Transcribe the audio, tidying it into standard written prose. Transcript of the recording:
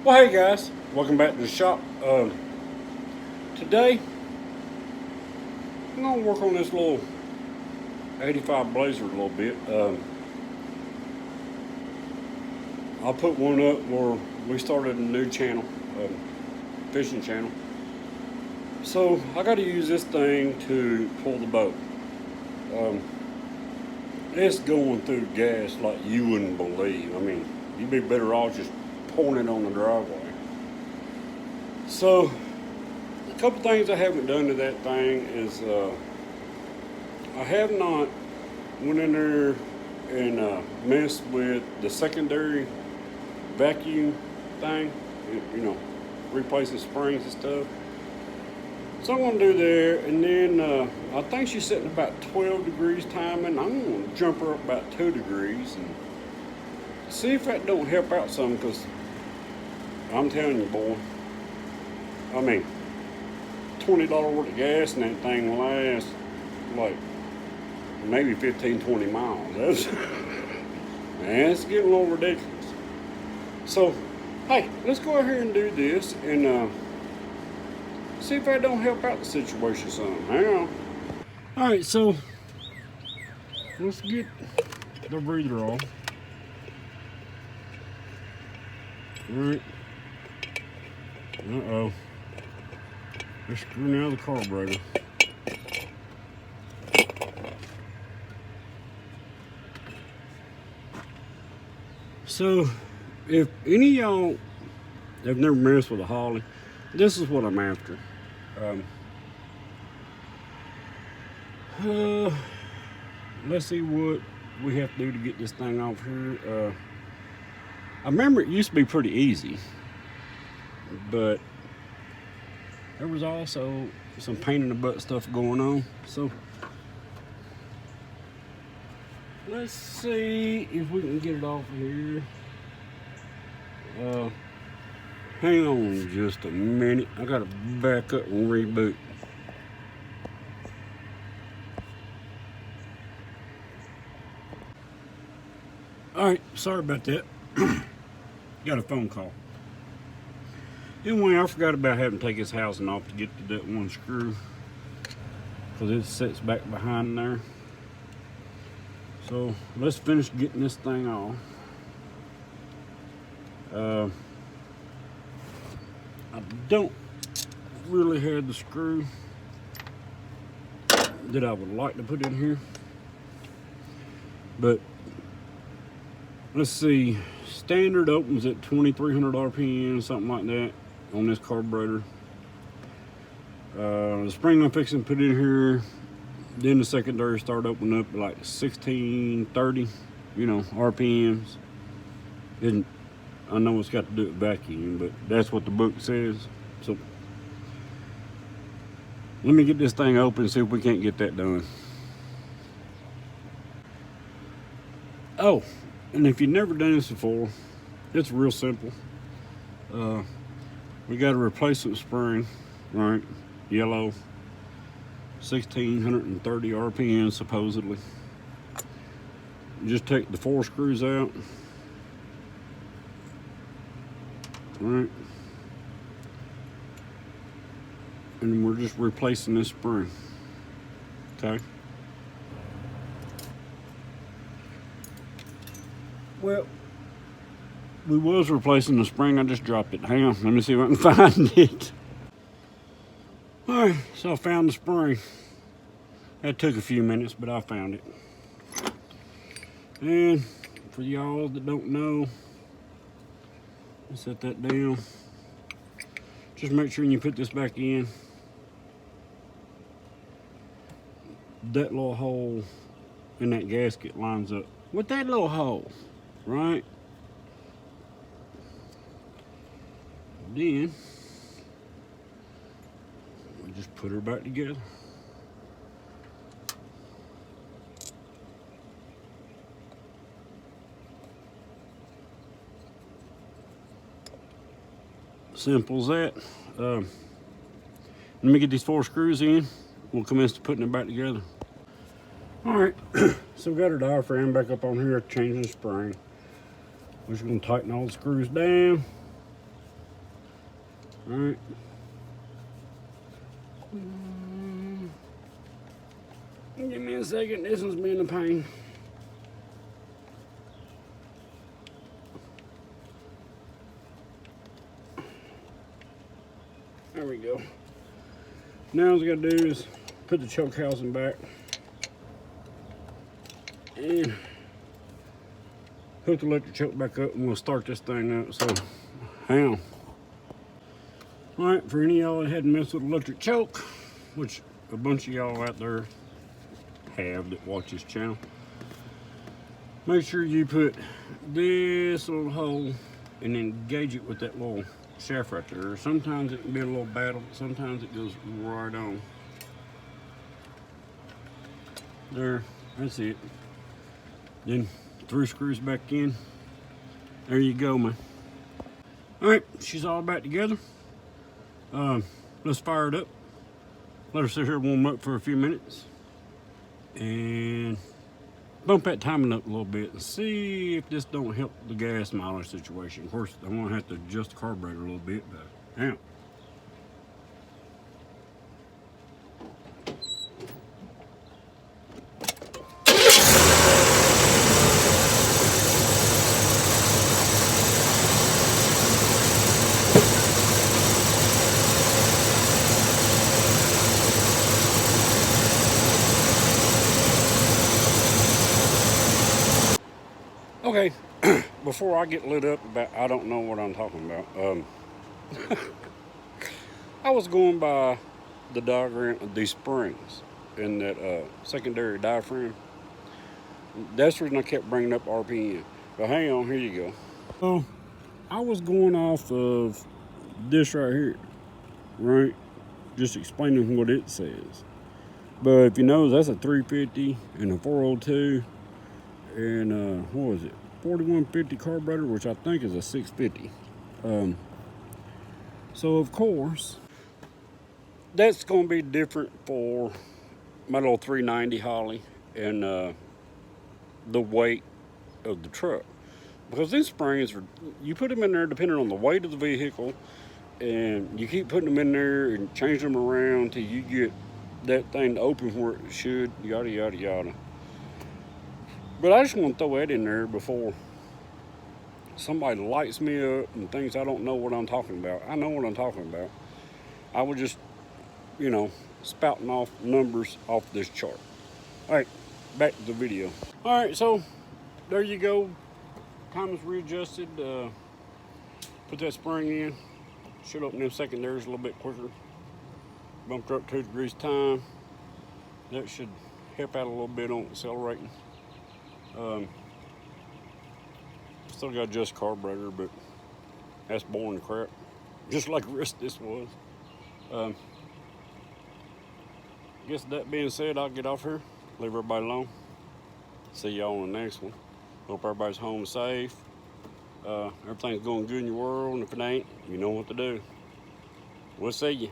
Well, hey guys, welcome back to the shop. Today, I'm gonna work on this little 85 Blazer a little bit. I'll put one up where we started a new channel, fishing channel. So I got to use this thing to pull the boat. Um, it's going through gas like you wouldn't believe. I mean, you'd be better off just pouring it on the driveway. So a couple things I haven't done to that thing is I have not went in there and messed with the secondary vacuum thing, you know, replacing springs and stuff. So I'm going to do there, and then I think she's sitting about 12 degrees timing. I'm going to jump her up about 2 degrees and see if that don't help out some, because I'm telling you, boy, I mean, $20 worth of gas and that thing lasts like maybe 15, 20 miles. That's, man, it's getting a little ridiculous. So, hey, let's go ahead and do this and see if that don't help out the situation some. Hang on. All right, so let's get the breather off. All right. Uh-oh. They're screwing out of the carburetor. So, if any of y'all have never messed with a Holly, this is what I'm after. Let's see what we have to do to get this thing off here. I remember it used to be pretty easy, but there was also some pain in the butt stuff going on. So let's see if we can get it off of here. Hang on just a minute. I gotta back up and reboot. All right, sorry about that. Got a phone call. Anyway, I forgot about having to take this housing off to get to that one screw, because it sits back behind there. So let's finish getting this thing off. I don't really have the screw that I would like to put in here, but let's see. Standard opens at 2,300 RPM, something like that, on this carburetor. The spring I'm fixing to put in here, then the secondary start opening up at like 1630, RPMs. And I know it's got to do with vacuum, but that's what the book says. So let me get this thing open and see if we can't get that done. Oh, and if you've never done this before, it's real simple. We got a replacement spring, right? Yellow, 1630 RPM supposedly. Just take the 4 screws out. Right, and we're just replacing this spring. Okay. Well, we was replacing the spring. I just dropped it. Hang on, let me see if I can find it. All right, so I found the spring. That took a few minutes, but I found it. And for y'all that don't know, set that down. Just make sure you put this back in. That little hole in that gasket lines up with that little hole, right? Then we just put her back together. Simple as that. Let me get these 4 screws in. We'll commence to putting it back together. All right, so we got our diaphragm back up on here, changing the spring. We're just gonna tighten all the screws down. All right. Give me a second. This one's being a pain. There we go. Now all I gotta do is put the choke housing back and hook the electric choke back up, and we'll start this thing up. So, hang on. All right, for any of y'all that hadn't messed with electric choke, which a bunch of y'all out there have that watch this channel, make sure you put this little hole and engage it with that little shaft right there. Sometimes it can be a little battle, sometimes it goes right on. There, that's it. Then 3 screws back in. There you go, man. All right, she's all back together. Let's fire it up. Let her sit here and warm up for a few minutes. And bump that timing up a little bit and see if this don't help the gas mileage situation. Of course, I'm gonna have to adjust the carburetor a little bit, but yeah. Okay, before I get lit up about I don't know what I'm talking about, I was going by the diagram of these springs in that secondary diaphragm. That's the reason I kept bringing up RPM. But hang on, here you go. So I was going off of this right here, right? Just explaining what it says. But if you know, that's a 350 and a 402 and what was it? 4150 carburetor, which I think is a 650. So of course, that's going to be different for my little 390 Holly and the weight of the truck, because these springs are, you put them in there depending on the weight of the vehicle, and you keep putting them in there and change them around till you get that thing to open where it should, yada yada yada. But I just want to throw that in there before somebody lights me up and thinks I don't know what I'm talking about. I know what I'm talking about. I was just, you know, spouting off numbers off this chart. All right, back to the video. All right, so there you go. Time is readjusted. Put that spring in. Should open them secondaries a little bit quicker. Bumped her up 2 degrees time. That should help out a little bit on accelerating. Still got to adjust carburetor, but that's boring crap. Just like the rest of this was. I guess that being said, I'll get off here. Leave everybody alone. See y'all on the next one. Hope everybody's home safe. Everything's going good in your world, and if it ain't, you know what to do. We'll see you.